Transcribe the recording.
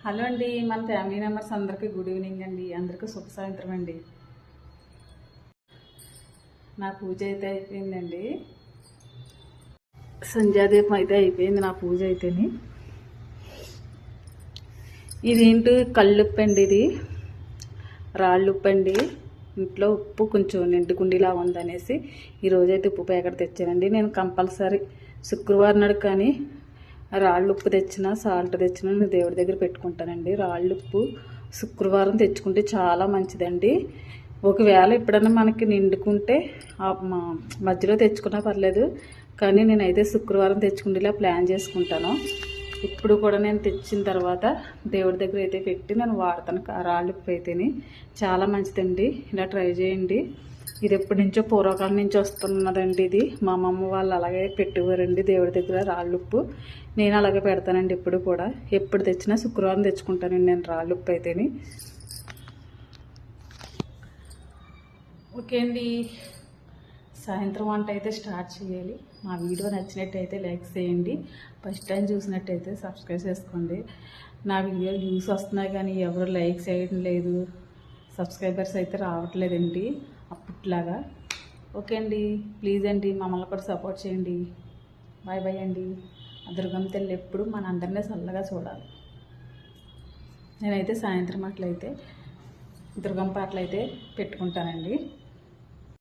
Hello అండి, మన family members అందరికీ గుడ్ ఈవినింగ్ అండి. అందరికీ శుభ సాయంత్రం అండి. నా పూజ అయితే అయిపోయిందండి. సంధ్యాదీపం అయితే అయిపోయింది నా పూజ అయితేని. ఇదేంటి కళ్ళుప్పు అండి, ఇది రాళ్ళుప్పు అండి. ఇంట్లో ఉప్పు కొంచెం నిండుకుండిలా ఉందనేసి ఈరోజైతే ఉప్పు ప్యాకెట్ తెచ్చానండి. నేను కంపల్సరీ శుక్రవారం నాడు కానీ రాళ్ళుప్పు తెచ్చినా సాల్ట్ తెచ్చినా నేను దేవుడి దగ్గర పెట్టుకుంటానండి. రాళ్ళుప్పు శుక్రవారం తెచ్చుకుంటే చాలా మంచిదండి. ఒకవేళ ఎప్పుడైనా మనకి నిండుకుంటే మధ్యలో తెచ్చుకున్నా పర్లేదు, కానీ నేనైతే శుక్రవారం తెచ్చుకుంటేలా ప్లాన్ చేసుకుంటాను. ఇప్పుడు కూడా నేను తెచ్చిన తర్వాత దేవుడి దగ్గర అయితే పెట్టి నేను వాడతాను. రాళ్ళుప్పు అయితేని చాలా మంచిదండి. ఇలా ట్రై చేయండి. ఇది ఎప్పటి నుంచో పూర్వకాలం నుంచి వస్తున్నదండి. ఇది మా అమ్మమ్మ వాళ్ళు అలాగే పెట్టేవారండి దేవుడి దగ్గర రాళ్ళుప్పు. నేను అలాగే పెడతానండి. ఎప్పుడు కూడా ఎప్పుడు తెచ్చినా శుక్రవారం తెచ్చుకుంటానండి నేను రాళ్ళుప్పు అయితేని. ఓకే అండి, సాయంత్రం వంట అయితే స్టార్ట్ చేయాలి. మా వీడియో నచ్చినట్టయితే లైక్ చేయండి. ఫస్ట్ టైం చూసినట్టయితే సబ్స్క్రైబ్ చేసుకోండి. నా వీడియోలు వ్యూస్ వస్తున్నాయి కానీ ఎవరు లైక్ చేయడం లేదు, సబ్స్క్రైబర్స్ అయితే రావట్లేదండి అప్పట్లాగా. ఓకే అండి, ప్లీజ్ అండి మమ్మల్ని కూడా సపోర్ట్ చేయండి. బాయ్ బాయ్ అండి. దుర్గమ్మ తల్లి ఎప్పుడు మన అందరినీ చల్లగా చూడాలి. నేనైతే సాయంత్రం అట్లయితే దుర్గమ్మ పాటలు అయితే పెట్టుకుంటానండి.